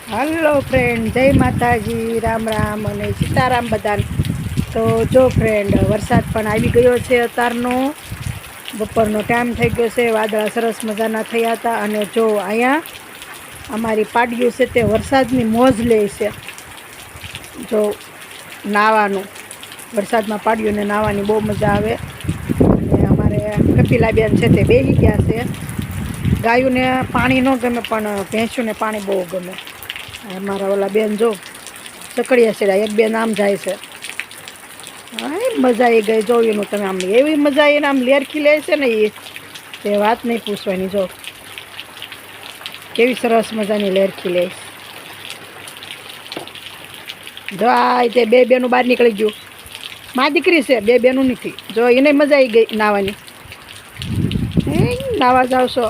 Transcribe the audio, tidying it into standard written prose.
Hello friend, જય માતાજી, રામ રામ અને સીતારામ બધાને. તો જો ફ્રેન્ડ, વરસાદ પણ આવી ગયો છે અત્યારનો. બપોરનો ટાઈમ થઈ ગયો છે, વાદળા સરસ મજાના થયા હતા. અને જો અહીંયા અમારી પાડ્યું છે તે વરસાદની મોજ લે છે. જો નાહવાનું, વરસાદમાં પાડ્યું ને નાહવાની બહુ મજા આવે. અને અમારે કપિલાબેન છે તે બેસી ગયા છે. ગાયોને પાણી ન ગમે પણ ભેંસોને પાણી બહુ ગમે. અમારા ઓલા બેન જો ચકડિયા છે, એક બેન આમ જાય છે. હા, મજા આવી ગઈ જોયું તમે. આમ એવી મજા એને આમ લેરખી લે છે ને એ વાત નહીં પૂછવાની. જો કેવી સરસ મજાની લેરખી લે. જો આ તે બે બેનું બહાર નીકળી ગયું. મારી દીકરી છે, બે બેનું નથી. જો એને મજા આવી ગઈ નાવાની. નાવા જાવ છો.